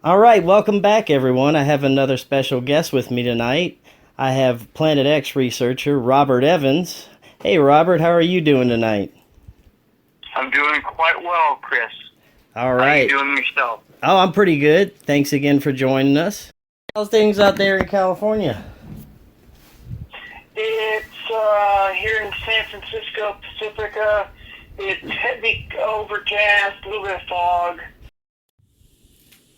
All right, welcome back, everyone. I have another special guest with me tonight. I have Planet X researcher Robert Evans. Hey, Robert, how are you doing tonight? I'm doing quite well, Chris. All How you right. doing yourself? Oh, I'm pretty good. Thanks again for joining us. How's things out there in California? It's here in San Francisco, Pacifica. It's heavy overcast, a little bit of fog.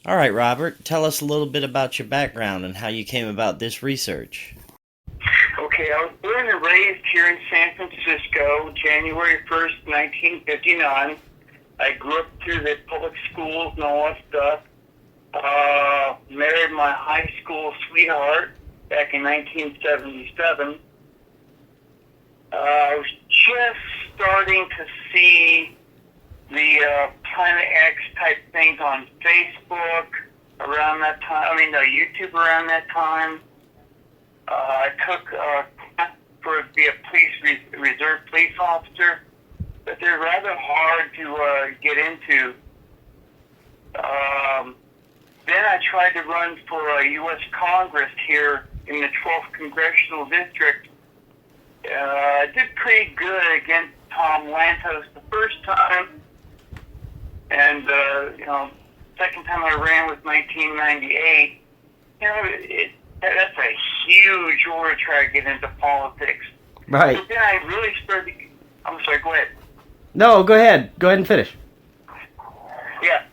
All right, Robert, tell us a little bit about your background and how you came about this research. Okay, I was born and raised here in San Francisco, January 1st, 1959. I grew up through the public schools and all that stuff. Married my high school sweetheart back in 1977. I was just starting to see the Planet X type things on Facebook around that time. I mean, YouTube around that time. I took for to be a reserve police officer, but they're rather hard to get into. Then I tried to run for U.S. Congress here in the 12th Congressional District. I did pretty good against Tom Lantos the first time, and second time I ran was 1998. That's a huge order to try to get into politics. Right. But then I really started. I'm sorry. Go ahead. No, go ahead. Go ahead and finish. Yeah.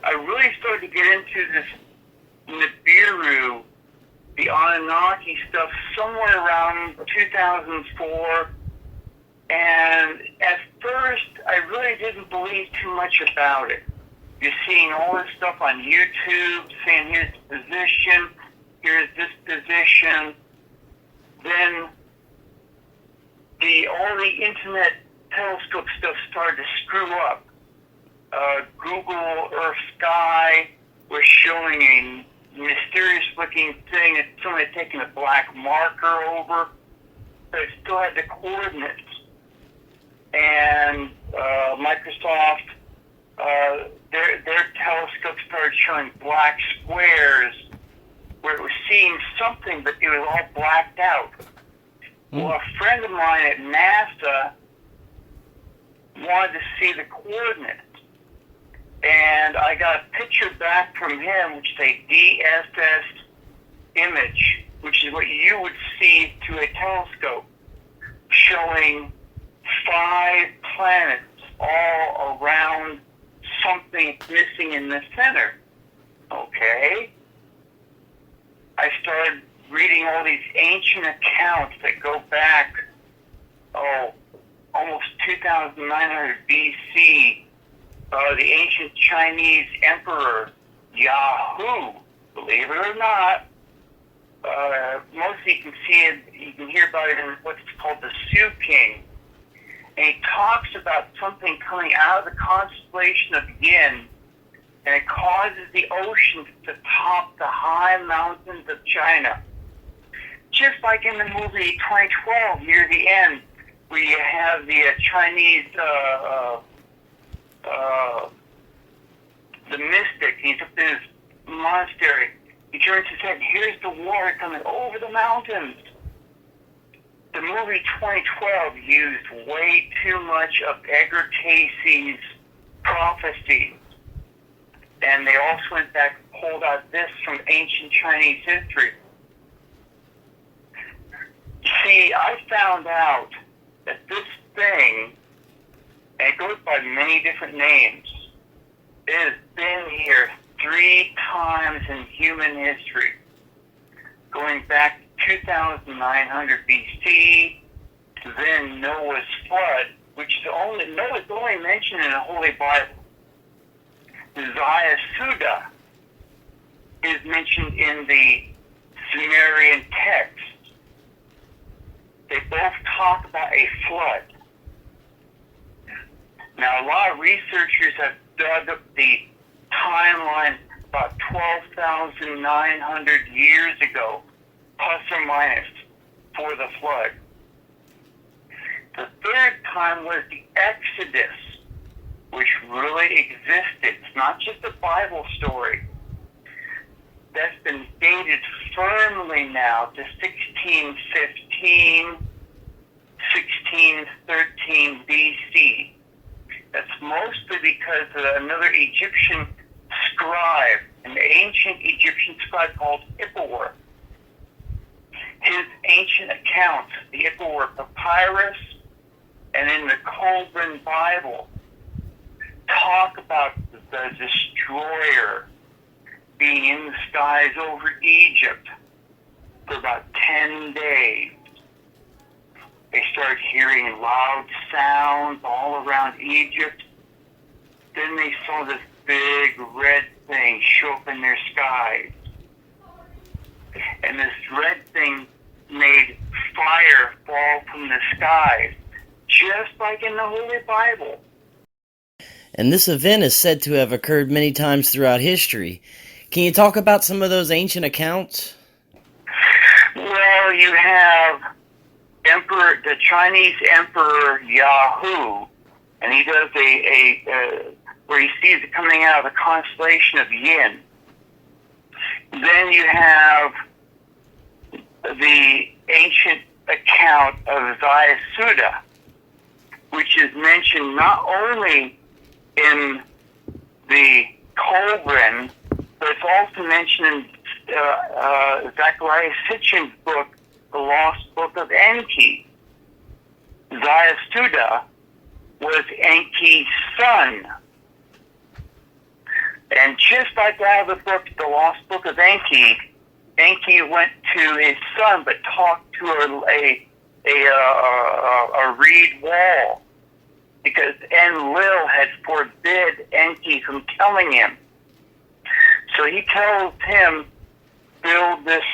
I really started to get into this Nibiru, the Anunnaki stuff, somewhere around 2004. And at first, I really didn't believe too much about it. You're seeing all this stuff on YouTube, saying here's the position, here's this position. Then all the internet telescope stuff started to screw up. Google Earth Sky was showing a mysterious-looking thing that someone had taken a black marker over, but it still had the coordinates. And Microsoft, their telescope started showing black squares where it was seeing something, but it was all blacked out. Well, a friend of mine at NASA wanted to see the coordinates. And I got a picture back from him, which is a DSS image, which is what you would see through a telescope, showing 5 planets all around something missing in the center. Okay. I started reading all these ancient accounts that go back, almost 2,900 BC. The ancient Chinese emperor, Yahoo, believe it or not, mostly you can see it, you can hear about it in what's called the Sioux King. And he talks about something coming out of the constellation of Yin, and it causes the oceans to top the high mountains of China. Just like in the movie 2012, near the end, where you have the Chinese, the mystic, he's up in his monastery. He turns his head, here's the water coming over the mountains. The movie 2012 used way too much of Edgar Cayce's prophecies. And they also went back and pulled out this from ancient Chinese history. See, I found out that this thing, and it goes by many different names, it has been here 3 times in human history, going back to 2,900 BC, then Noah's flood, which Noah's only mentioned in the Holy Bible. Zaya Suda is mentioned in the Sumerian text. They both talk about a flood. Now, a lot of researchers have dug up the timeline about 12,900 years ago, plus or minus, for the flood. The third time was the Exodus. which really existed. It's not just a Bible story. That's been dated firmly now to 1615, 1613 BC. That's mostly because of another Egyptian scribe, an ancient Egyptian scribe called Ippawar. His ancient accounts, the Ippawar Papyrus and in the Kolbrin Bible, talk about the destroyer being in the skies over Egypt for about 10 days. They started hearing loud sounds all around Egypt. Then they saw this big red thing show up in their skies. And this red thing made fire fall from the skies, just like in the Holy Bible. And this event is said to have occurred many times throughout history. Can you talk about some of those ancient accounts? Well, you have the Chinese Emperor Yahoo, and he does where he sees it coming out of the constellation of Yin. Then you have the ancient account of Zayasuda, which is mentioned not only in the Kolbrin, but it's also mentioned in Zechariah Sitchin's book, The Lost Book of Enki. Zayasuda was Enki's son. And just like out of the book, The Lost Book of Enki, Enki went to his son, but talked to a reed wall, because Enlil had forbid Enki from telling him. So he tells him, build this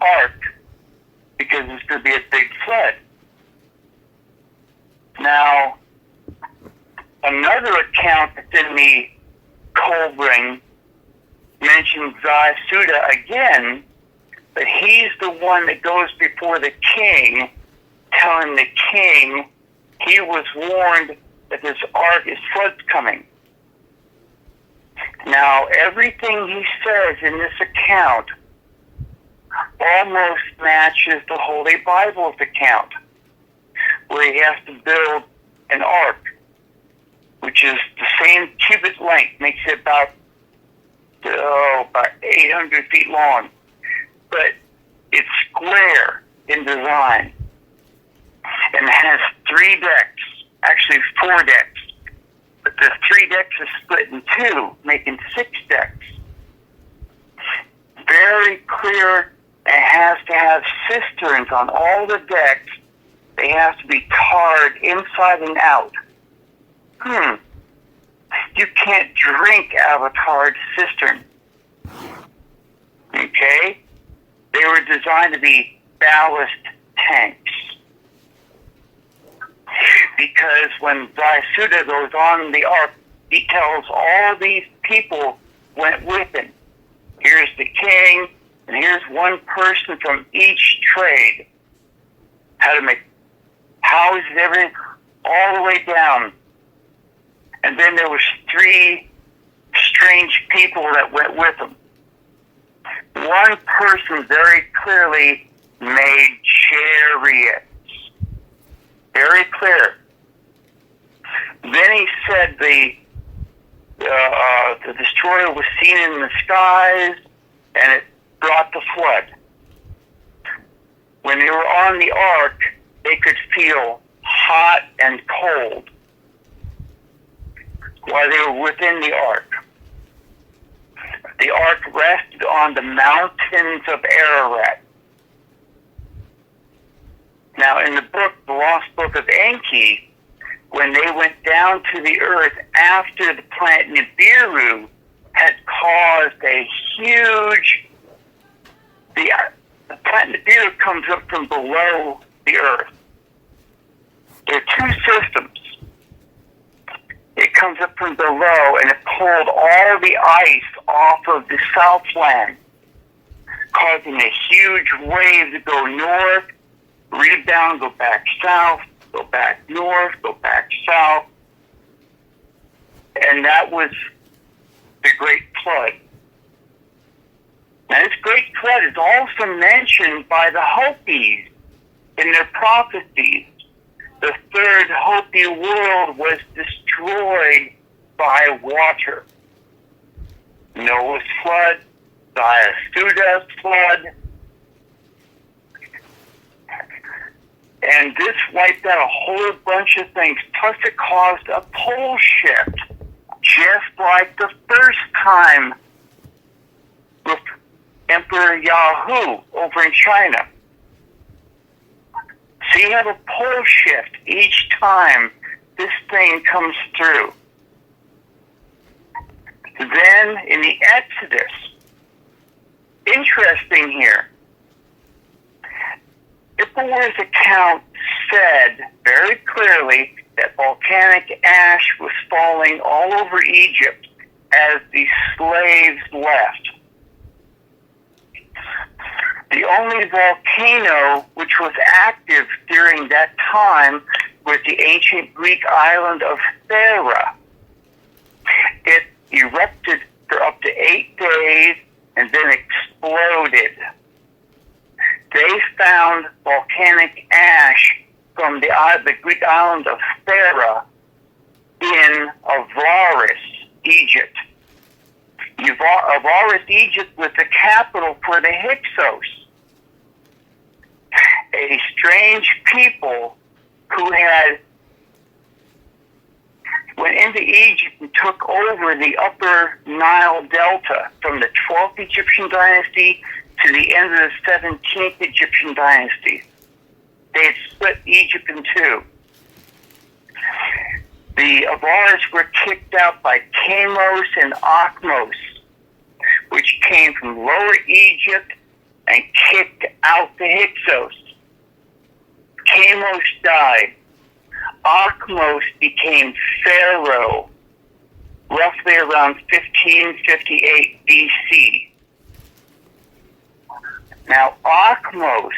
ark, because there's going to be a big flood. Now, another account that's in the Kolbrin mentions Zayasuda again, but he's the one that goes before the king, telling the king he was warned that this flood's coming. Now, everything he says in this account almost matches the Holy Bible's account, where he has to build an ark, which is the same cubit length, makes it about 800 feet long, but it's square in design and has 3 decks, actually 4 decks, but the 3 decks are split in 2, making 6 decks. Very clear. It has to have cisterns on all the decks. They have to be tarred inside and out. You can't drink out of a tarred cistern. Okay? They were designed to be ballast tanks. Because when Zayasuda goes on the ark, he tells all these people went with him. Here's the king, and here's one person from each trade. How to make houses, everything, all the way down. And then there was 3 strange people that went with him. One person very clearly made chariots. Very clear. Then he said the destroyer was seen in the skies, and it brought the flood. When they were on the ark, they could feel hot and cold while they were within the ark. The ark rested on the mountains of Ararat. Now, in the book, The Lost Book of Enki, when they went down to the earth after the planet Nibiru had caused a huge... The planet Nibiru comes up from below the earth. There are 2 systems. It comes up from below, and it pulled all the ice off of the Southland, causing a huge wave to go north, rebound, go back south, go back north, go back south. And that was the Great Flood. Now, this Great Flood is also mentioned by the Hopis in their prophecies. The third Hopi world was destroyed by water. Noah's flood, Vayasuda's flood, and this wiped out a whole bunch of things. Plus, it caused a pole shift, just like the first time with Emperor Yahoo over in China. So you have a pole shift each time this thing comes through. Then in the Exodus, interesting here, Ippawur's account said very clearly that volcanic ash was falling all over Egypt as the slaves left. The only volcano which was active during that time was the ancient Greek island of Thera. It erupted for up to 8 days and then exploded. They found volcanic ash from the Greek island of Thera in Avaris, Egypt. Avaris, Egypt was the capital for the Hyksos, a strange people who had went into Egypt and took over the upper Nile Delta from the 12th Egyptian dynasty to the end of the 17th Egyptian dynasty. They had split Egypt in two. The Avaris were kicked out by Chamos and Akhmos, which came from Lower Egypt and kicked out the Hyksos. Chamos died. Akhmos became pharaoh roughly around 1558 BC. Now, Akhmos,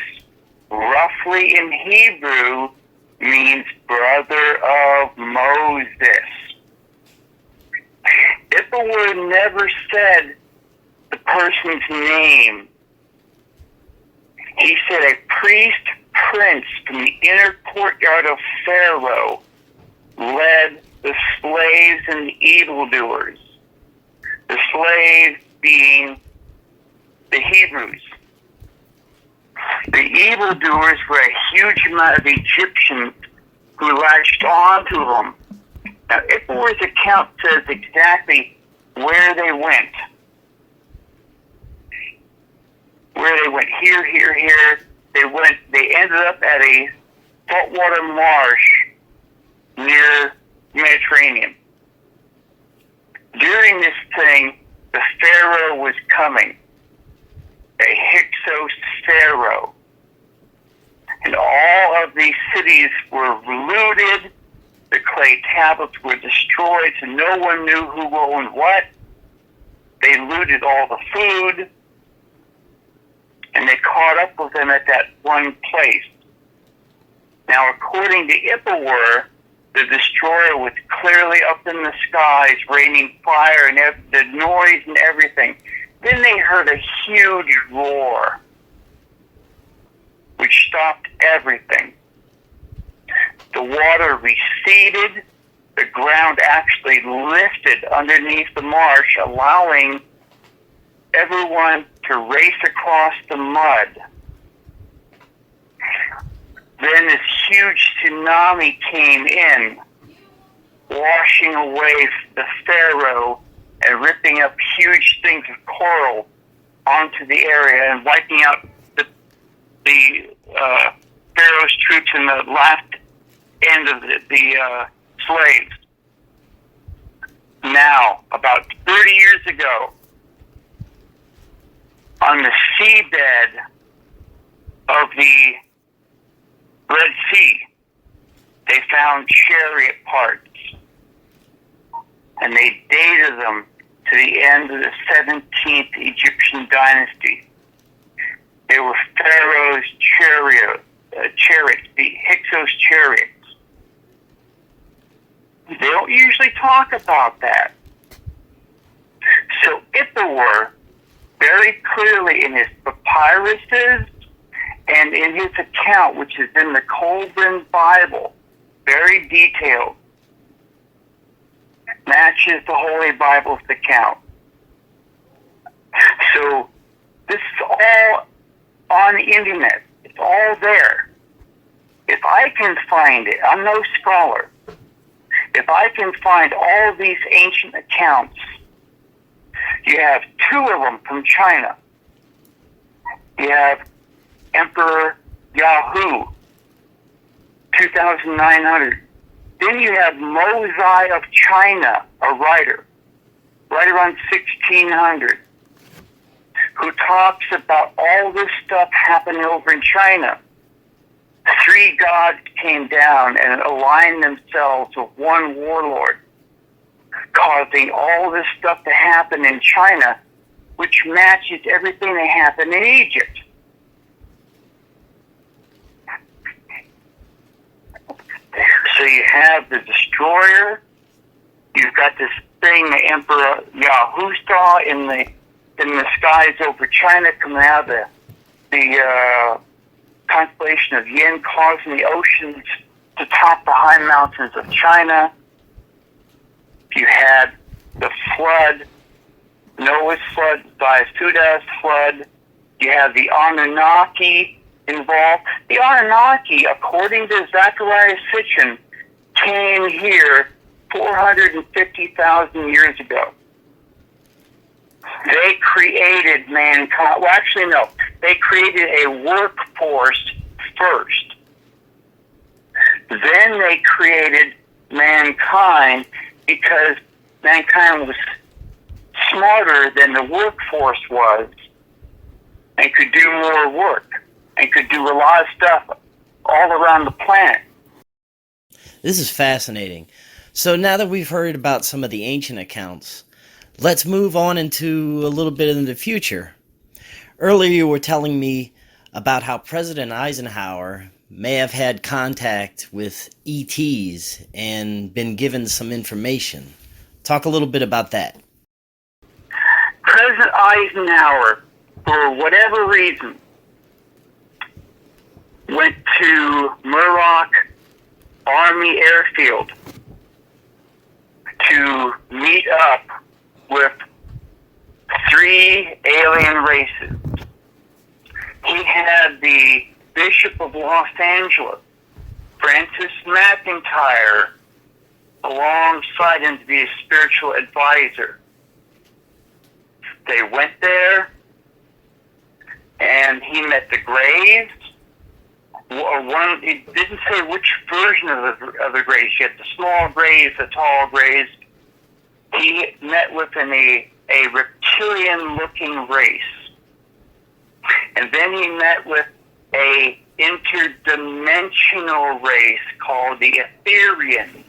roughly in Hebrew, means brother of Moses. Ippawur never said the person's name. He said a priest prince from the inner courtyard of Pharaoh led the slaves and the evildoers. The slaves being the Hebrews. The evildoers were a huge amount of Egyptians who latched onto them. Now, Ippawur's account says exactly where they went. Where they went here. They ended up at a saltwater marsh near Mediterranean. During this thing, the Pharaoh was coming. A Hyksos pharaoh. And all of these cities were looted. The clay tablets were destroyed, so no one knew who owned what. They looted all the food, and they caught up with them at that one place. Now, according to Ippawur, the destroyer was clearly up in the skies, raining fire and the noise and everything. Then they heard a huge roar, which stopped everything. The water receded. The ground actually lifted underneath the marsh, allowing everyone to race across the mud. Then this huge tsunami came in, washing away the Pharaoh and ripping up huge things of coral onto the area and wiping out the Pharaoh's troops in the last end of the slaves. Now, about 30 years ago, on the seabed of the Red Sea, they found chariot parts, and they dated them to the end of the 17th Egyptian dynasty. They were Pharaoh's chariots, the Hyksos chariots. They don't usually talk about that. So Ippur, very clearly in his papyruses and in his account, which is in the Colburn Bible, very detailed, matches the Holy Bible's account. So this is all on the internet. It's all there. If I can find it, I'm no scholar. If I can find all these ancient accounts, you have two of them from China. You have Emperor Yahoo, 2,900. Then you have Mosai of China, a writer, right around 1600, who talks about all this stuff happening over in China. Three gods came down and aligned themselves with one warlord, causing all this stuff to happen in China, which matches everything that happened in Egypt. So you have the destroyer, you've got this thing the Emperor Yahoo saw in the skies over China coming out of the constellation of Yin, causing the oceans to top the high mountains of China. You had the flood, Noah's flood, Vayasuda's flood. You have the Anunnaki involved. The Anunnaki, according to Zecharia Sitchin, came here 450,000 years ago. They created mankind. Well, actually, no. They created a workforce first. Then they created mankind because mankind was smarter than the workforce was and could do more work and could do a lot of stuff all around the planet. This is fascinating. So now that we've heard about some of the ancient accounts, let's move on into a little bit in the future. Earlier you were telling me about how President Eisenhower may have had contact with ETs and been given some information. Talk a little bit about that. President Eisenhower, for whatever reason, went to Muroc Army Airfield to meet up with three alien races. He had the Bishop of Los Angeles, Francis McIntyre, alongside him to be a spiritual advisor. They went there, and he met the Greys. It didn't say which version of the Greys. You had the small Greys, the tall Greys. He met with a reptilian-looking race. And then he met with a interdimensional race called the Etherians.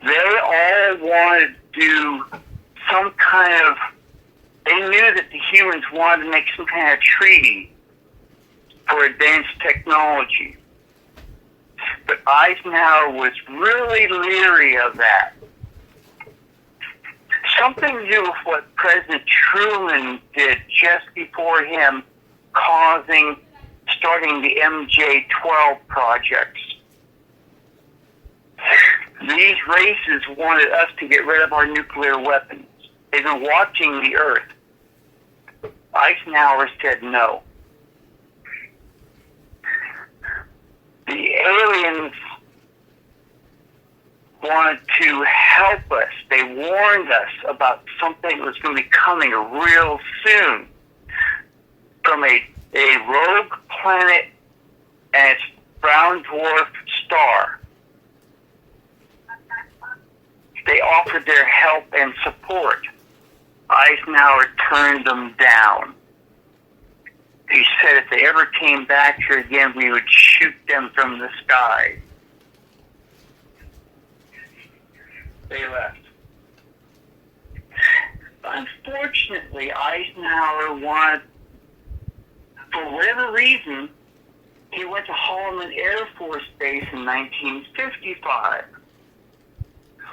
They all wanted to do some kind of... They knew that the humans wanted to make some kind of treaty for advanced technology. But Eisenhower was really leery of that. Something to do with what President Truman did just before him, starting the MJ-12 projects. These races wanted us to get rid of our nuclear weapons. They've been watching the Earth. Eisenhower said no. The aliens wanted to help us. They warned us about something that was going to be coming real soon from a rogue planet and its brown dwarf star. They offered their help and support. Eisenhower turned them down. He said if they ever came back here again, we would shoot them from the sky. They left. Unfortunately, Eisenhower wanted, for whatever reason, He went to Holloman Air Force Base in 1955.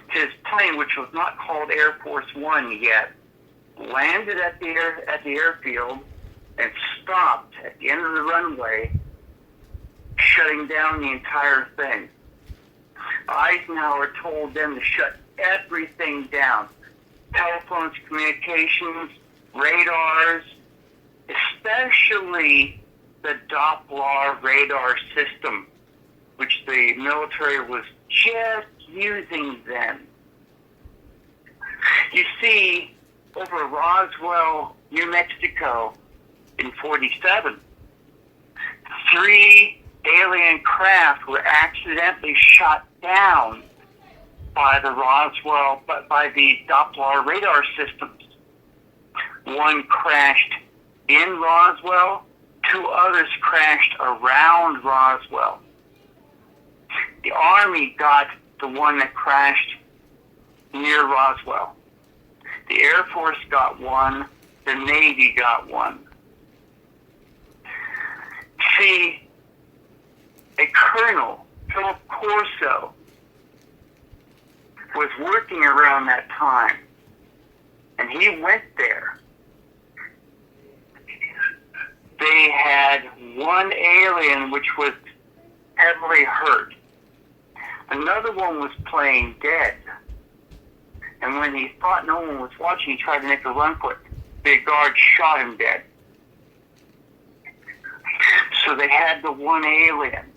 His plane, which was not called Air Force One yet, landed at the airfield and stopped at the end of the runway, shutting down the entire thing. Eisenhower told them to shut everything down. Telephones, communications, radars, especially the Doppler radar system, which the military was just using then. You see, over Roswell, New Mexico, in 1947, 3 alien craft were accidentally shot down by the Doppler radar systems. One crashed in Roswell, 2 others crashed around Roswell. The Army got the one that crashed near Roswell. The Air Force got one, the Navy got one. See, a colonel, Philip Corso, was working around that time, and he went there. They had one alien which was heavily hurt. Another one was playing dead. And when he thought no one was watching, he tried to make a run for it. The guard shot him dead. So they had the one alien.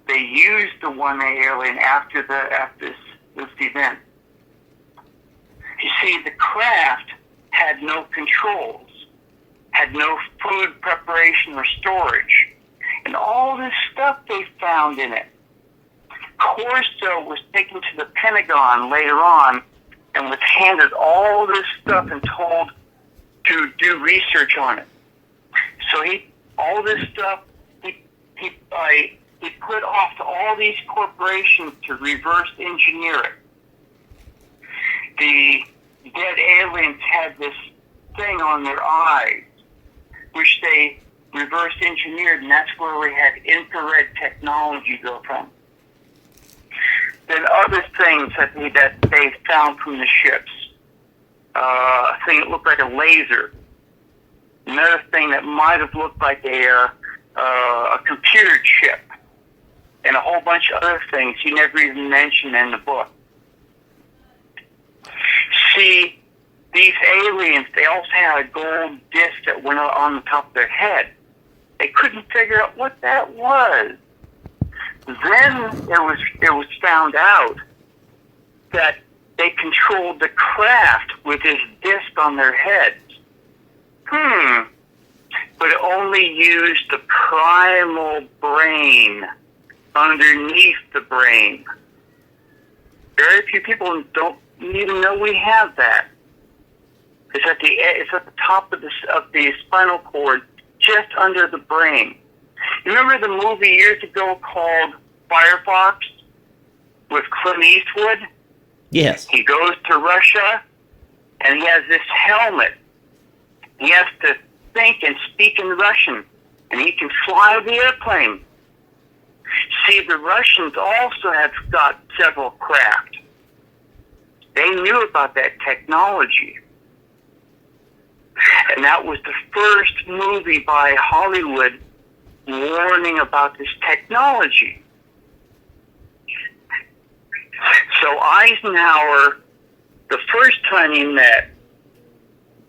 They used the one alien after this event. You see, the craft had no controls, had no food preparation or storage, and all this stuff they found in it. Corso was taken to the Pentagon later on and was handed all this stuff and told to do research on it. So all this stuff, he put off to all these corporations to reverse engineer it. The dead aliens had this thing on their eyes, which they reverse engineered, and that's where we had infrared technology go from. Then other things that they found from the ships. A thing that looked like a laser. Another thing that might have looked like a computer chip. And a whole bunch of other things he never even mentioned in the book. See, these aliens, they also had a gold disc that went on the top of their head. They couldn't figure out what that was. Then it was found out that they controlled the craft with this disc on their heads. But it only used the primal brain underneath the brain. Very few people don't even know we have that. It's at the top of the spinal cord, just under the brain. You remember the movie years ago called Firefox with Clint Eastwood? Yes. He goes to Russia, and he has this helmet. He has to think and speak in Russian, and he can fly the airplane. See, the Russians also have got several craft. They knew about that technology. And that was the first movie by Hollywood warning about this technology. So Eisenhower, the first time he met,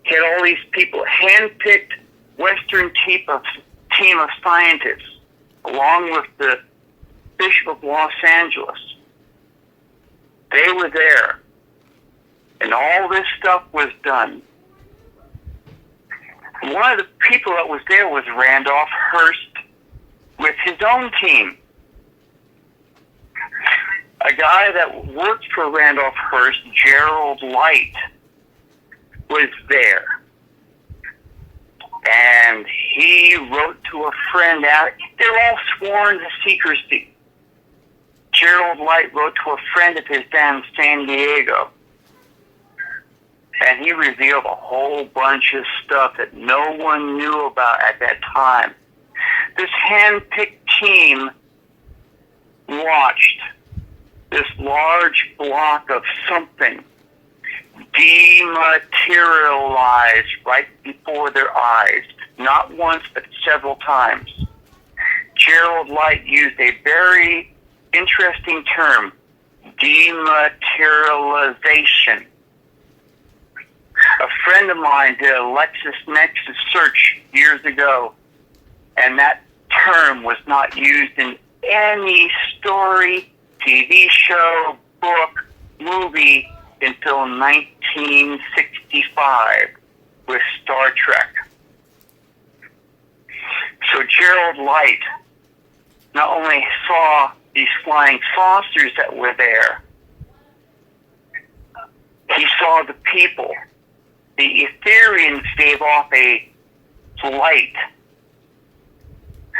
had all these people, hand-picked Western team of scientists, along with the Bishop of Los Angeles. They were there. And all this stuff was done. One of the people that was there was Randolph Hearst with his own team. A guy that worked for Randolph Hearst, Gerald Light, was there. And he wrote to a friend out. They're all sworn to secrecy. Gerald Light wrote to a friend of his down in San Diego. And he revealed a whole bunch of stuff that no one knew about at that time. This hand-picked team watched this large block of something dematerialize right before their eyes, not once but several times. Gerald Light used a very interesting term, dematerialization. A friend of mine did a LexisNexis search years ago, and that term was not used in any story, TV show, book, movie until 1965 with Star Trek. So Gerald Light not only saw these flying saucers that were there, he saw the people. The Etherians gave off a light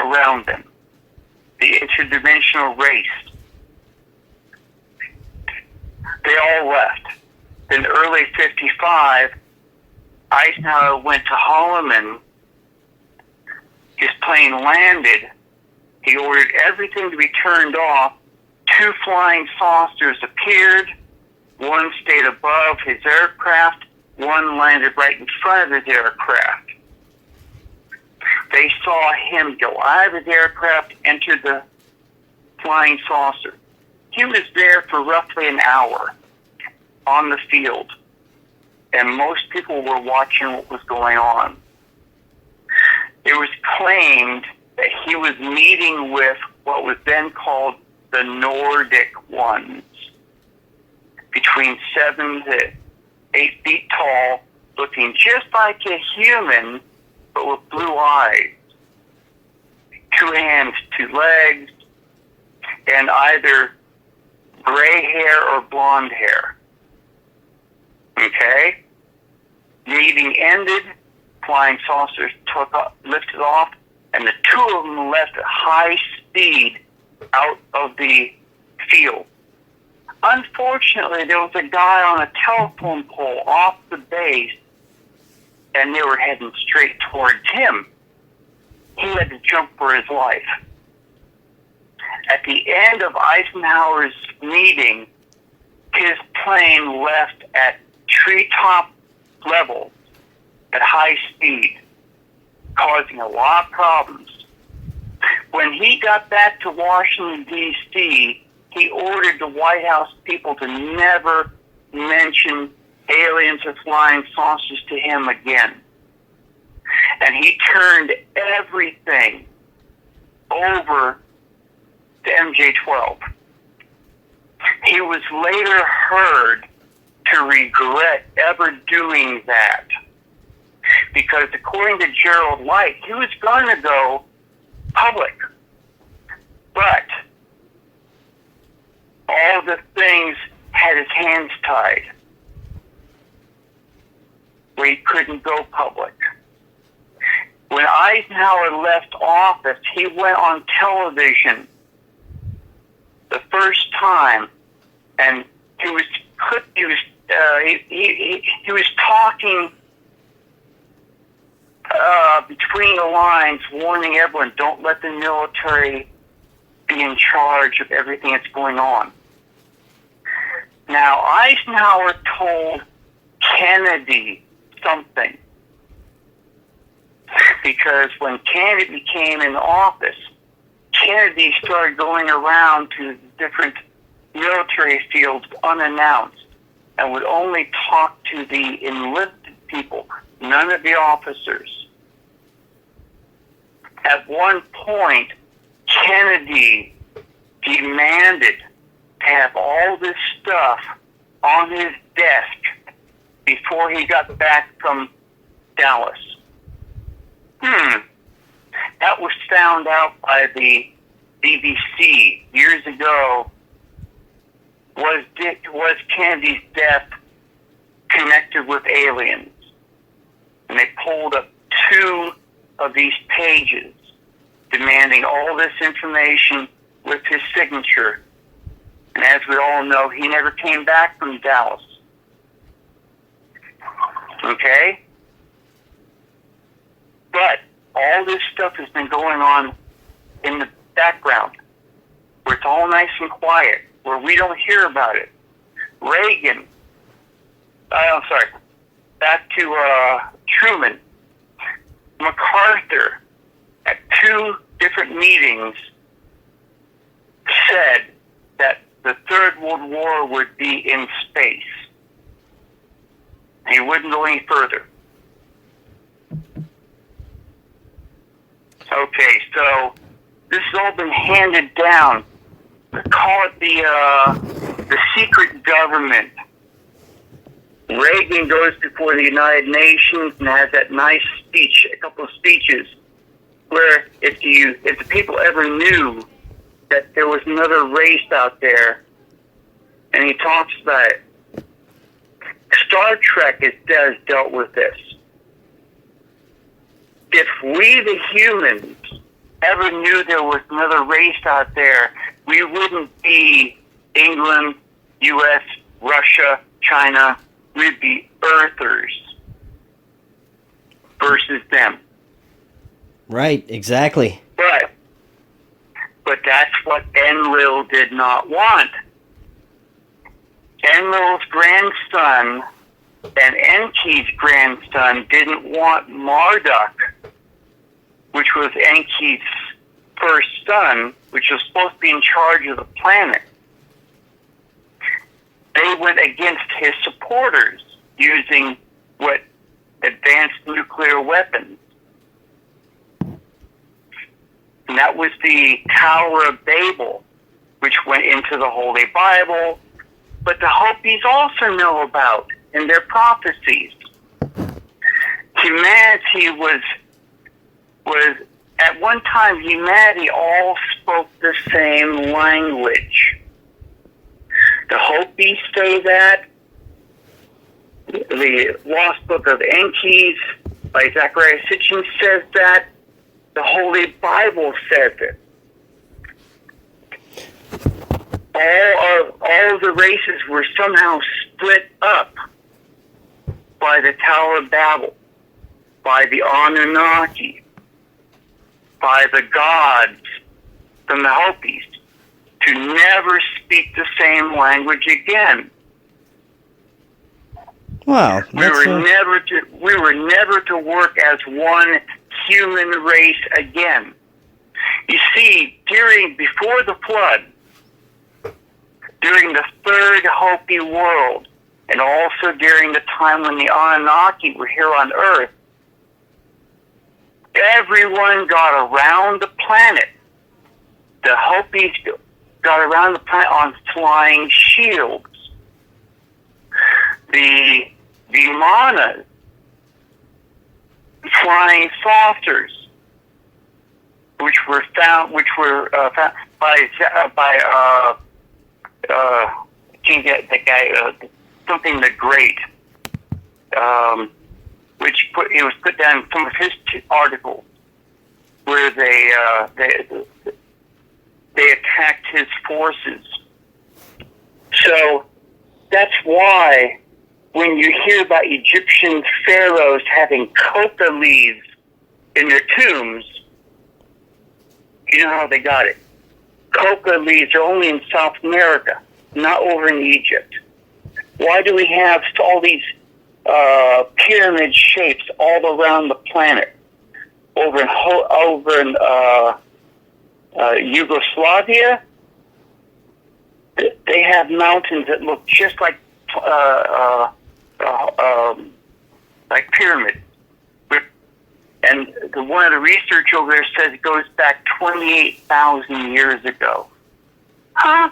around them, the interdimensional race. They all left. In early 55, Eisenhower went to Holloman. His plane landed. He ordered everything to be turned off. 2 flying saucers appeared. One stayed above his aircraft. One landed right in front of his aircraft. They saw him go out of his aircraft, enter the flying saucer. He was there for roughly an hour on the field, and most people were watching what was going on. It was claimed that he was meeting with what was then called the Nordic ones, between 7 to 8 feet tall, looking just like a human, but with blue eyes, 2 hands, 2 legs, and either gray hair or blonde hair. Okay? Meeting ended, flying saucers lifted off, and the 2 of them left at high speed out of the field. Unfortunately, there was a guy on a telephone pole off the base, and they were heading straight towards him. He had to jump for his life. At the end of Eisenhower's meeting, his plane left at treetop level at high speed, causing a lot of problems. When he got back to Washington, D.C., he ordered the White House people to never mention aliens or flying saucers to him again. And he turned everything over to MJ-12. He was later heard to regret ever doing that, because according to Gerald Light, he was going to go public. But all the things had his hands tied, where he couldn't go public. When Eisenhower left office, he went on television the first time, and he was talking between the lines, warning everyone, don't let the military be in charge of everything that's going on. Now, Eisenhower told Kennedy something, because when Kennedy became in office, Kennedy started going around to different military fields unannounced and would only talk to the enlisted people, none of the officers. At one point, Kennedy demanded to have all this stuff on his desk before he got back from Dallas. That was found out by the BBC years ago. Was Kennedy's death connected with aliens? And they pulled up 2 of these pages demanding all this information with his signature. And as we all know, he never came back from Dallas. Okay? But all this stuff has been going on in the background, where it's all nice and quiet, where we don't hear about it. Reagan, I'm sorry, back to Truman, MacArthur, at 2 different meetings, said that the Third World War would be in space. He wouldn't go any further. Okay, so this has all been handed down. Call it the secret government. Reagan goes before the United Nations and has that nice speech, a couple of speeches, where if the people ever knew that there was another race out there, and he talks about it. Star Trek has dealt with this. If we, the humans, ever knew there was another race out there, we wouldn't be England, U.S., Russia, China. We'd be Earthers versus them. Right, exactly. But that's what Enlil did not want. Enlil's grandson and Enki's grandson didn't want Marduk, which was Enki's first son, which was supposed to be in charge of the planet. They went against his supporters using advanced nuclear weapons. And that was the Tower of Babel, which went into the Holy Bible, but the Hopis also know about in their prophecies. Humanity was at one time, humanity all spoke the same language. The Hopis say that. The Lost Book of Enki's by Zachariah Sitchin says that. The Holy Bible says it. All of the races were somehow split up by the Tower of Babel, by the Anunnaki, by the gods from the Hopis, to never speak the same language again. Wow. We were never to work as one human race again. You see, before the flood, during the third Hopi world, and also during the time when the Anunnaki were here on Earth, everyone got around the planet. The Hopis got around the planet on flying shields. The Vimanas, flying saucers, which were found by the guy, something the Great, it was put down in some of his articles where they attacked his forces. So that's why when you hear about Egyptian pharaohs having coca leaves in their tombs, you know how they got it. Coca leaves are only in South America, not over in Egypt. Why do we have all these pyramid shapes all around the planet? Over in Yugoslavia, they have mountains that look just like pyramids. And one of the research over there says it goes back 28,000 years ago. Huh?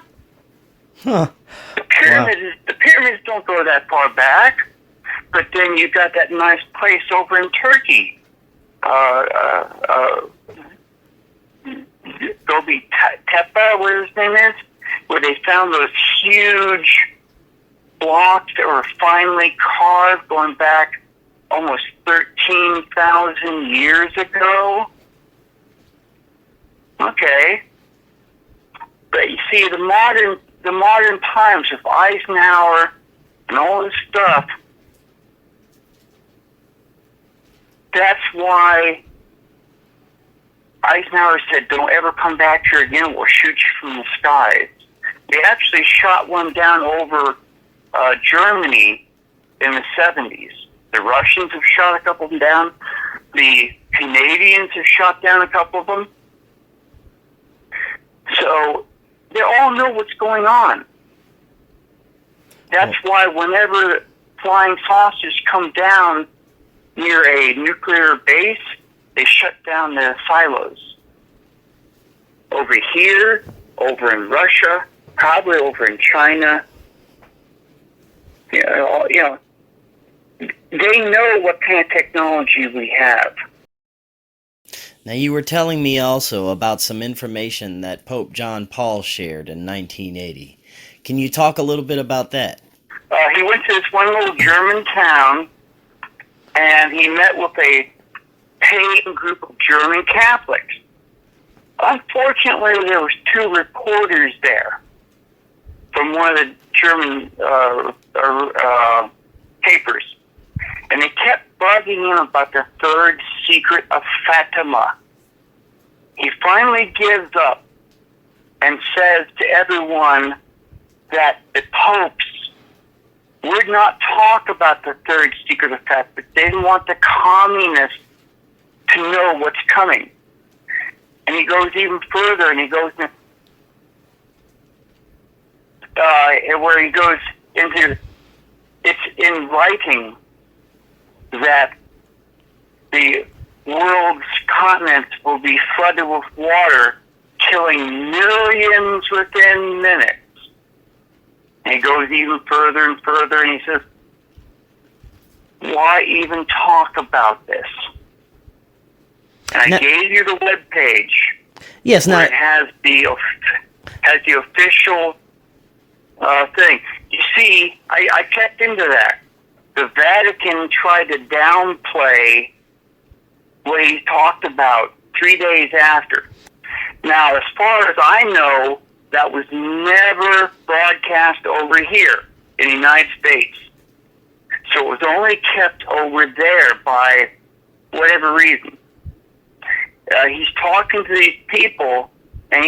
Huh. The pyramids don't go that far back. But then you got that nice place over in Turkey, Gobi Tepe, where his name is, where they found those huge blocks that were finely carved going back almost 13,000 years ago. Okay. But you see, the modern times with Eisenhower and all this stuff, that's why Eisenhower said, "Don't ever come back here again. We'll shoot you from the skies." They actually shot one down over Germany in the 70s. The Russians have shot a couple of them down. The Canadians have shot down a couple of them. So they all know what's going on. That's why whenever flying saucers come down near a nuclear base, they shut down the silos. Over here, over in Russia, probably over in China. You know, they know what kind of technology we have. Now, you were telling me also about some information that Pope John Paul shared in 1980. Can you talk a little bit about that? He went to this one little German town, and he met with a pagan group of German Catholics. Unfortunately, there was 2 reporters there from one of the German papers, and they kept bugging him about the third secret of Fatima. He finally gives up and says to everyone that the popes would not talk about the third secret of Fatima. They didn't want the communists to know what's coming. And he goes even further, and he goes where he goes into, it's in writing that the world's continents will be flooded with water, killing millions within minutes. And he goes even further and further, and he says, why even talk about this? And I gave you the web page. Yes, now it has the official thing. You see, I checked into that. The Vatican tried to downplay what he talked about 3 days after. Now, as far as I know, that was never broadcast over here in the United States. So it was only kept over there by whatever reason. He's talking to these people, and,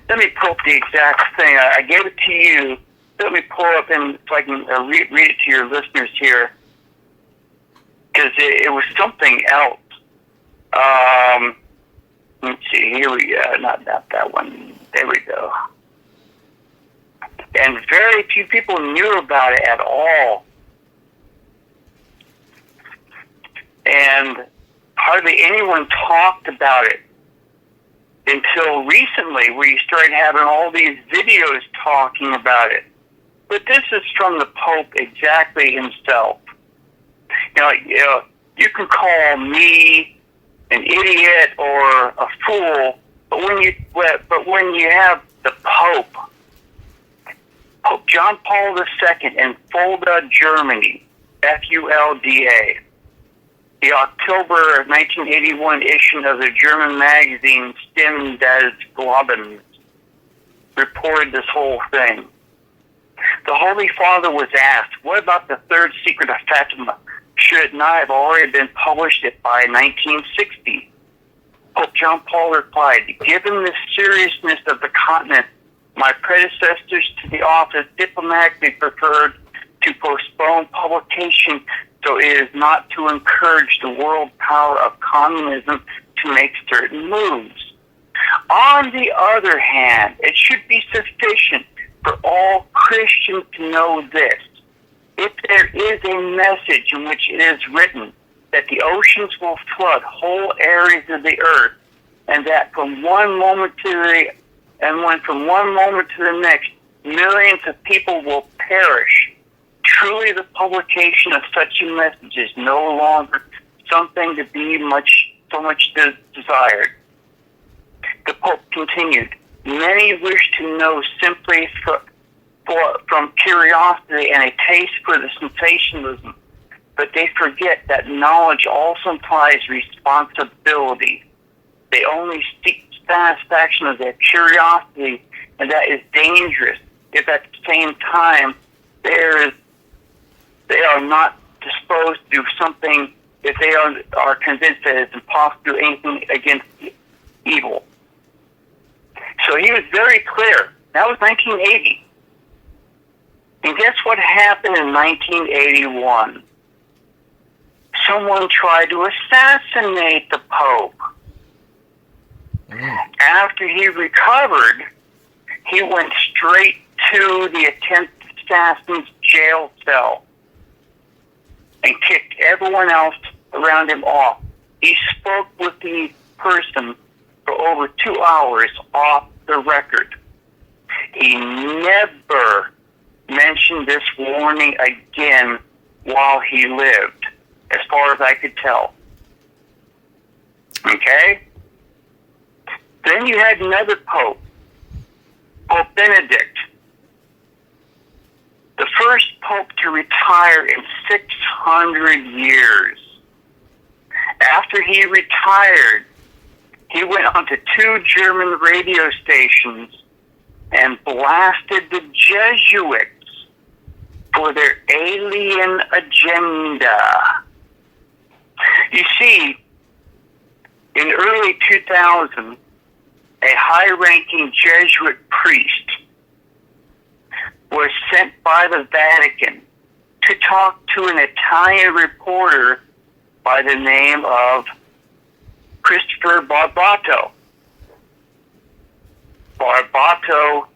let me pull up the exact thing. I gave it to you. Let me pull up and so I can read it to your listeners here, because it was something else. Let's see. Here we go. Not that one. There we go. And very few people knew about it at all, and hardly anyone talked about it until recently, where you started having all these videos talking about it. But this is from the Pope exactly himself. You can call me an idiot or a fool, but when you have the Pope John Paul II in Fulda, Germany, Fulda, the October 1981 issue of the German magazine Stimme des Glaubens reported this whole thing. The Holy Father was asked, what about the third secret of Fatima? Should it not have already been published by 1960? Pope John Paul replied, given the seriousness of the continent, my predecessors to the office diplomatically preferred to postpone publication so it is not to encourage the world power of communism to make certain moves. On the other hand, it should be sufficient for all Christians to know this. If there is a message in which it is written that the oceans will flood whole areas of the earth, and that from one moment to the next, millions of people will perish, truly the publication of such a message is no longer something to be so much desired. The Pope continued, many wish to know simply from curiosity and a taste for the sensationalism, but they forget that knowledge also implies responsibility. They only seek satisfaction of their curiosity, and that is dangerous if at the same time they are not disposed to do something if they are convinced that it's impossible to do anything against evil. So he was very clear. That was 1980. And guess what happened in 1981? Someone tried to assassinate the Pope. After he recovered, he went straight to the attempted assassin's jail cell and kicked everyone else around him off. He spoke with the person for over 2 hours off the record. He never mentioned this warning again while he lived, as far as I could tell. Okay? Then you had another pope, Pope Benedict, the first pope to retire in 600 years. After he retired, he went onto 2 German radio stations and blasted the Jesuits for their alien agenda. You see, in early 2000, a high-ranking Jesuit priest was sent by the Vatican to talk to an Italian reporter by the name of Christopher Barbato. Barbato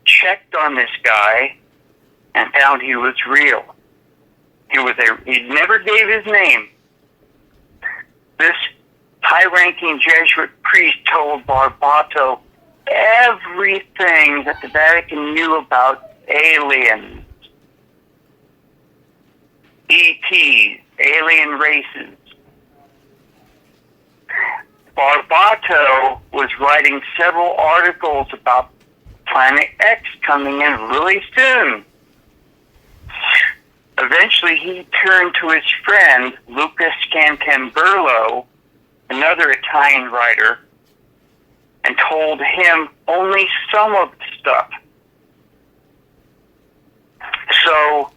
checked on this guy and found he was real. He never gave his name. This high-ranking Jesuit priest told Barbato everything that the Vatican knew about aliens, ETs, alien races. Barbato was writing several articles about Planet X coming in really soon. Eventually, he turned to his friend, Lucas Scantamburlo, another Italian writer, and told him only some of the stuff. So,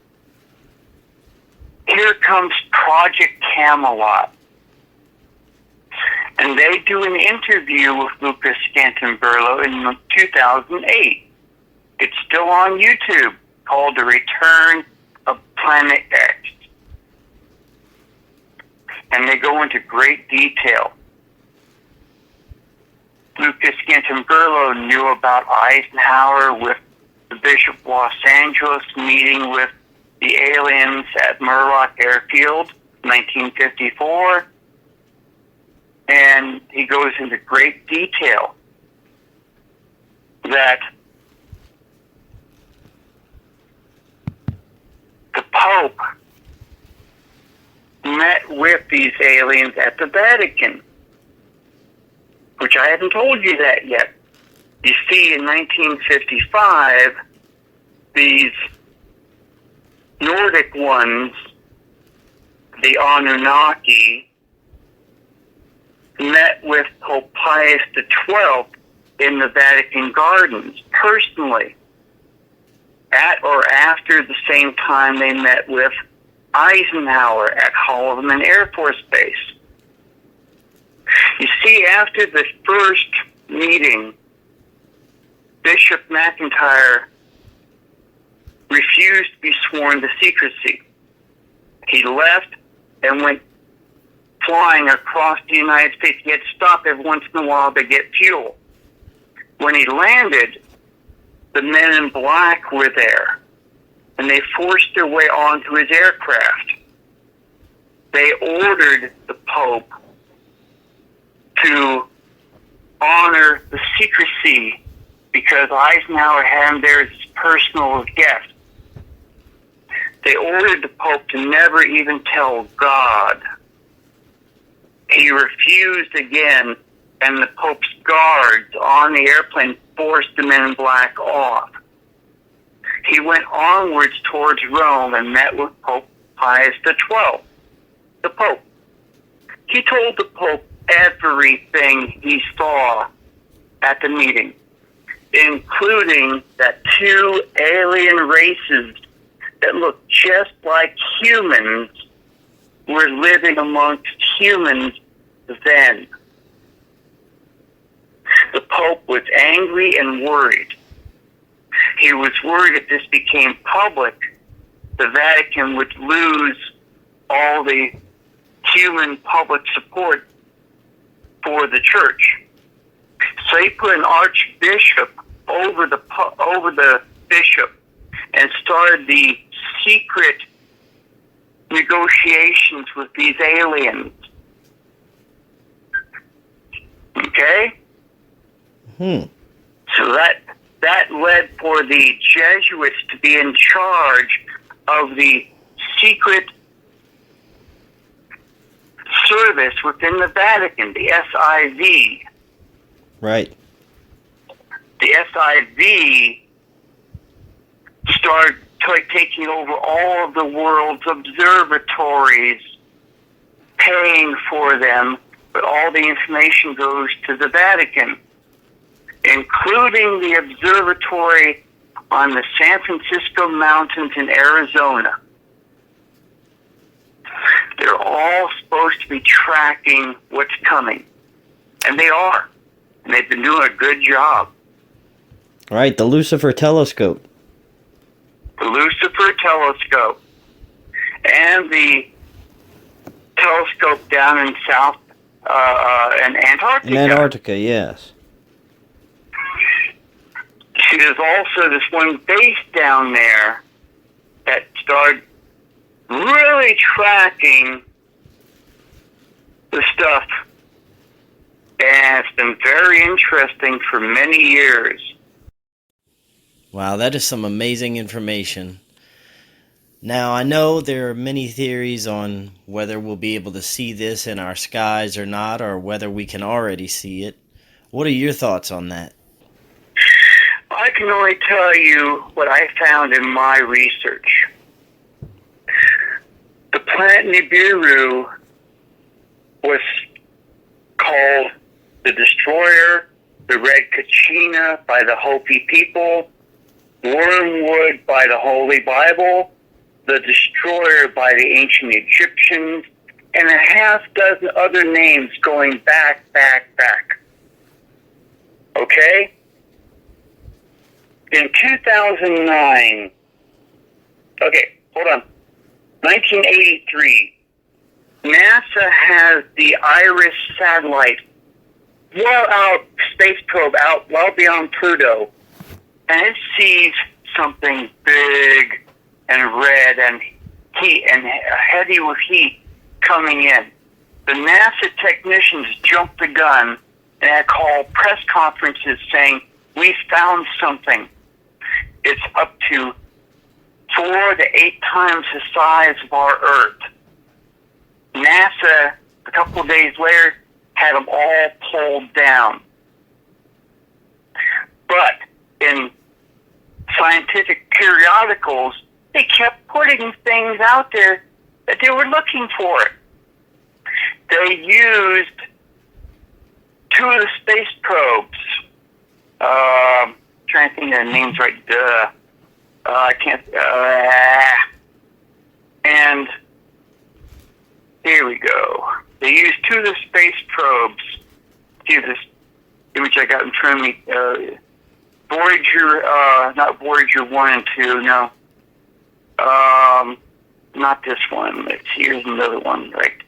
here comes Project Camelot. And they do an interview with Lucas Scantamburlo in 2008. It's still on YouTube, called The Return of Planet X. And they go into great detail. Lucas Scantamburlo knew about Eisenhower with the Bishop of Los Angeles meeting with the aliens at Murlock Airfield, 1954. And he goes into great detail that the Pope met with these aliens at the Vatican, which I haven't told you that yet. You see, in 1955, these Nordic ones, the Anunnaki, met with Pope Pius XII in the Vatican Gardens personally, at or after the same time they met with Eisenhower at Holloman Air Force Base. You see, after the first meeting, Bishop McIntyre refused to be sworn to secrecy. He left and went flying across the United States. He had to stop every once in a while to get fuel. When he landed, the men in black were there, and they forced their way onto his aircraft. They ordered the Pope to honor the secrecy because Eisenhower had him there as his personal guest. They ordered the Pope to never even tell God. He refused again, and the Pope's guards on the airplane forced the men in black off. He went onwards towards Rome and met with Pope Pius XII, the Pope. He told the Pope everything he saw at the meeting, including that 2 alien races that looked just like humans were living amongst humans then. The Pope was angry and worried. He was worried if this became public, the Vatican would lose all the human public support for the church. So he put an archbishop over the bishop and started the secret negotiations with these aliens. Okay? So that led for the Jesuits to be in charge of the secret service within the Vatican, the SIV. Right. The SIV started taking over all of the world's observatories, paying for them, but all the information goes to the Vatican, including the observatory on the San Francisco Mountains in Arizona. They're all supposed to be tracking what's coming. And they are. And they've been doing a good job. Right, the Lucifer telescope. The Lucifer telescope. And the telescope down in South in Antarctica. In Antarctica, yes. See, there's also this one base down there that started really tracking the stuff. And it's been very interesting for many years. Wow, that is some amazing information. Now, I know there are many theories on whether we'll be able to see this in our skies or not, or whether we can already see it. What are your thoughts on that? I can only tell you what I found in my research. The planet Nibiru was called the Destroyer, the Red Kachina by the Hopi people, Wormwood by the Holy Bible, the Destroyer by the ancient Egyptians, and a half dozen other names going back. Okay? In 2009, okay, hold on, 1983, NASA has the IRIS satellite well out, space probe out, well beyond Pluto, and it sees something big and red and heat and heavy with heat coming in. The NASA technicians jumped the gun and had called press conferences saying, "We found something. It's up to 4 to 8 times the size of our Earth." NASA, a couple of days later, had them all pulled down. But in scientific periodicals, they kept putting things out there that they were looking for. They used 2 of the space probes. Trying to think of the names right. I can't. And here we go. They used 2 of the space probes. See this image I got in front of me. Voyager, not Voyager 1 and 2. No. Not this one. Here's another one. Right.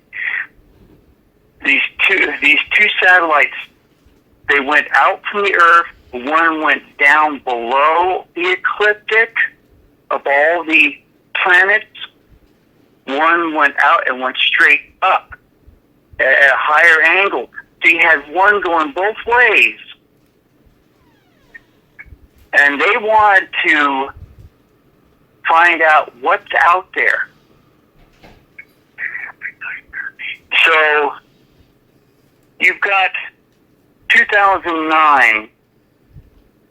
These two satellites. They went out from the Earth. One went down below the ecliptic of all the planets. One went out and went straight up at a higher angle. So you had one going both ways. And they wanted to find out what's out there. So you've got 2009.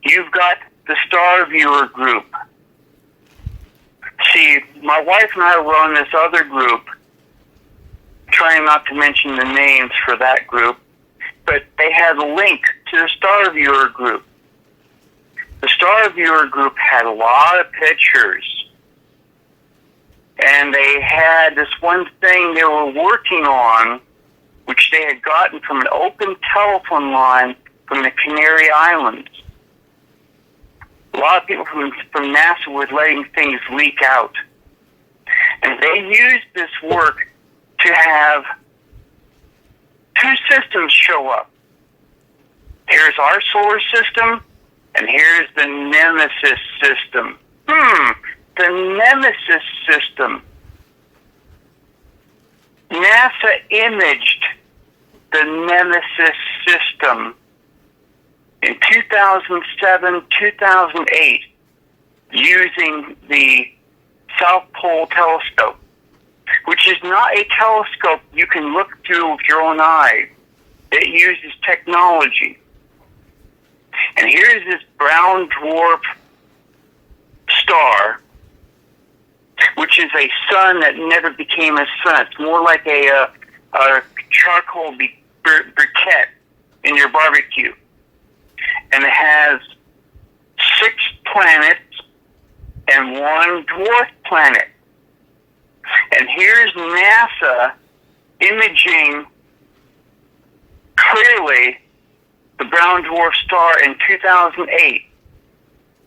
You've got the Star Viewer group. See, my wife and I were on this other group, trying not to mention the names for that group, but they had a link to the Star Viewer group. The Star Viewer group had a lot of pictures. And and they had this one thing they were working on, which they had gotten from an open telephone line from the Canary Islands. A lot of people from NASA were letting things leak out. And they used this work to have two systems show up. Here's our solar system, and here's the Nemesis system. The Nemesis system. NASA imaged the Nemesis system in 2007, 2008, using the South Pole Telescope, which is not a telescope you can look through with your own eye. It uses technology. And here's this brown dwarf star, which is a sun that never became a sun. It's more like a charcoal briquette in your barbecue. And it has 6 planets and 1 dwarf planet. And here's NASA imaging clearly the brown dwarf star in 2008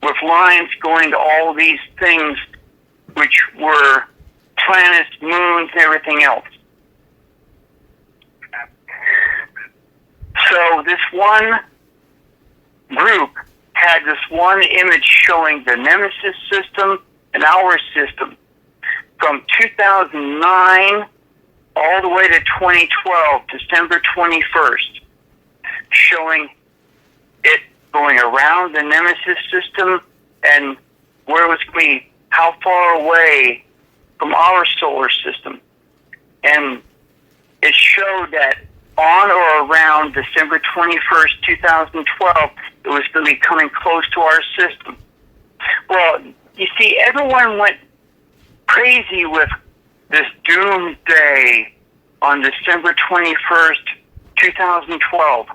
with lines going to all these things which were planets, moons, and everything else. So this one group had this one image showing the Nemesis system and our system from 2009 all the way to 2012, December 21st, showing it going around the Nemesis system and where it was going to be, how far away from our solar system. And it showed that on or around December 21st, 2012, it was going to be coming close to our system. Well, you see, everyone went crazy with this doomsday on December 21st, 2012,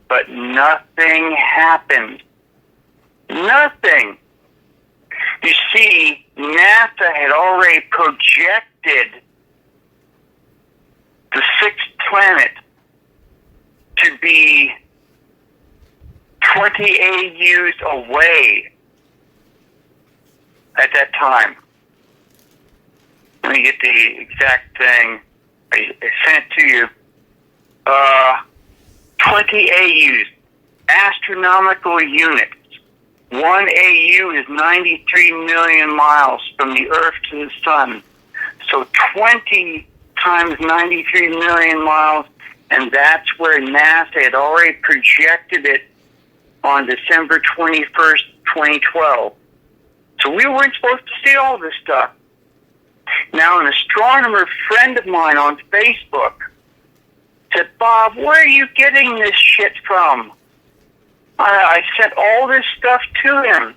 but nothing happened. Nothing. You see, NASA had already projected the 6th planet to be 20 AUs away at that time. Let me get the exact thing. I sent it to you. 20 AUs, astronomical units. 1 AU is 93 million miles from the Earth to the Sun. So 20 times 93 million miles, and that's where NASA had already projected it on December 21st, 2012. So we weren't supposed to see all this stuff. Now, an astronomer friend of mine on Facebook said, "Bob, where are you getting this shit from?" I sent all this stuff to him.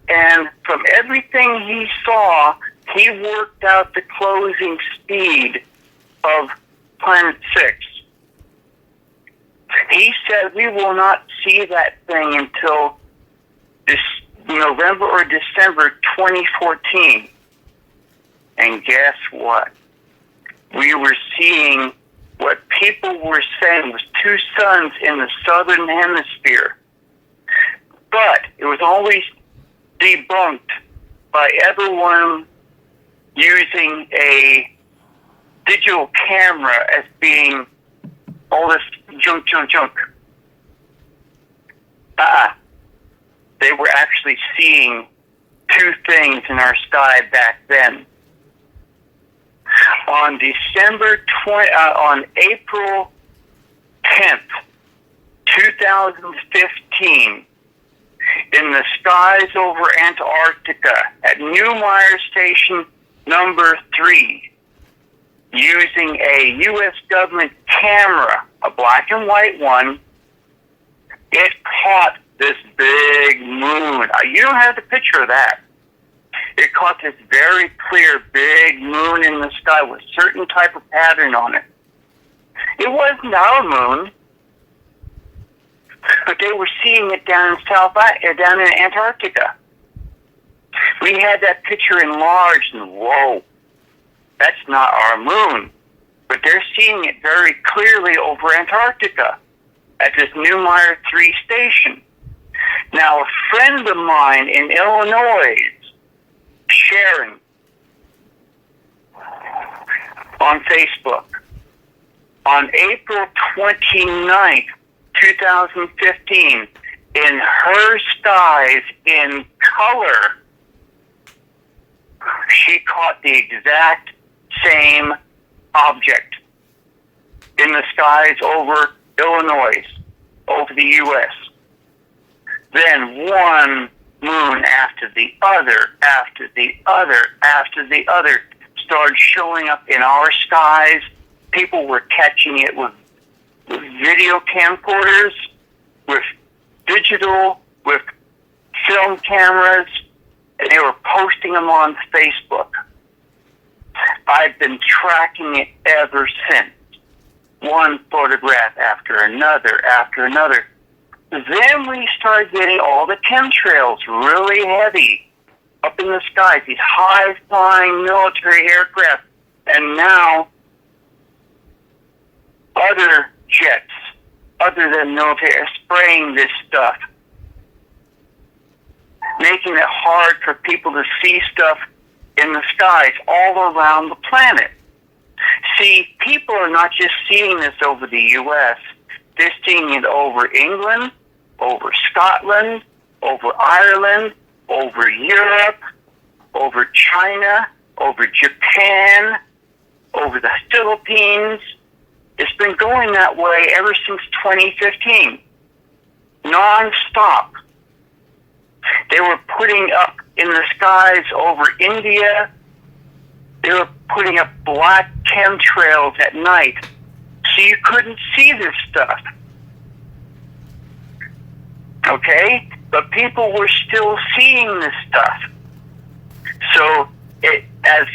And from everything he saw, he worked out the closing speed of Planet 6. He said we will not see that thing until this November or December 2014. And guess what? We were seeing what people were saying was 2 suns in the southern hemisphere. But it was always debunked by everyone using a digital camera as being all this junk. They were actually seeing 2 things in our sky back then. On April 10th, 2015, in the skies over Antarctica at Neumayer Station number 3, using a U.S. government camera, a black and white one, it caught this big moon. You don't have the picture of that. It caught this very clear big moon in the sky with a certain type of pattern on it. It wasn't our moon, but they were seeing it down in Antarctica. We We had that picture enlarged, and whoa, that's not our moon. But they're seeing it very clearly over Antarctica at this Newmeyer 3 station. Now, a friend of mine in Illinois, Sharon, on Facebook, on April 29th, 2015, in her skies in color, she caught the exact same object in the skies over Illinois, over the U.S. Then one moon after the other, after the other, after the other started showing up in our skies. People were catching it with video camcorders, with digital, with film cameras, and they were posting them on Facebook. I've been tracking it ever since. One photograph after another, after another. Then we started getting all the chemtrails really heavy up in the skies, these high-flying military aircraft. And now other jets, other than military, are spraying this stuff, making it hard for people to see stuff in the skies all around the planet. See, people are not just seeing this over the U.S., they're seeing it over England, over Scotland, over Ireland, over Europe, over China, over Japan, over the Philippines. It's been going that way ever since 2015, non-stop. They were putting up in the skies over India, they were putting up black chemtrails at night, so you couldn't see this stuff. Okay? But people were still seeing this stuff. So, as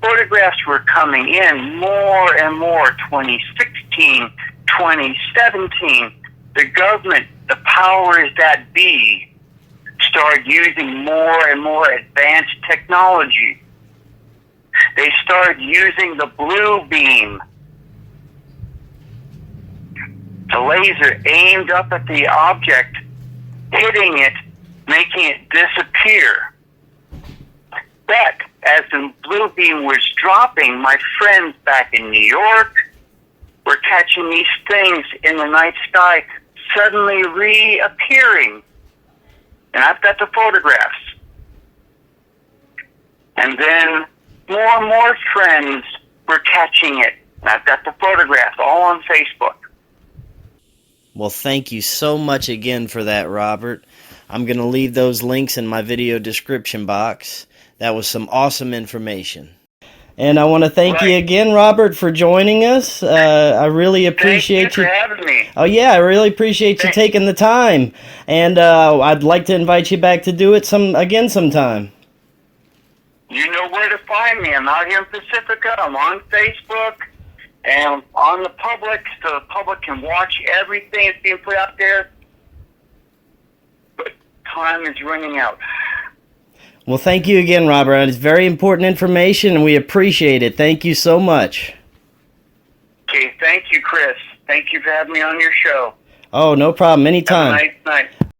photographs were coming in, more and more, 2016, 2017, the government, the powers that be, started using more and more advanced technology. They started using the blue beam, the laser aimed up at the object, hitting it, making it disappear. But as the blue beam was dropping, my friends back in New York were catching these things in the night sky suddenly reappearing. And I've got the photographs. And then more and more friends were catching it. And I've got the photographs all on Facebook. Well, thank you so much again for that, Robert. I'm going to leave those links in my video description box. That was some awesome information. And I want to thank you again, Robert, for joining us. I really appreciate Thank you for having me. Oh, yeah, I really appreciate you taking the time. And I'd like to invite you back to do it again sometime. You know where to find me. I'm out here in Pacifica. I'm on Facebook and on the public, so the public can watch everything that's being put out there. But time is running out. Well, thank you again, Robert. It's very important information, and we appreciate it. Thank you so much. Okay, thank you, Chris. Thank you for having me on your show. Oh, no problem. Anytime. Have a nice night.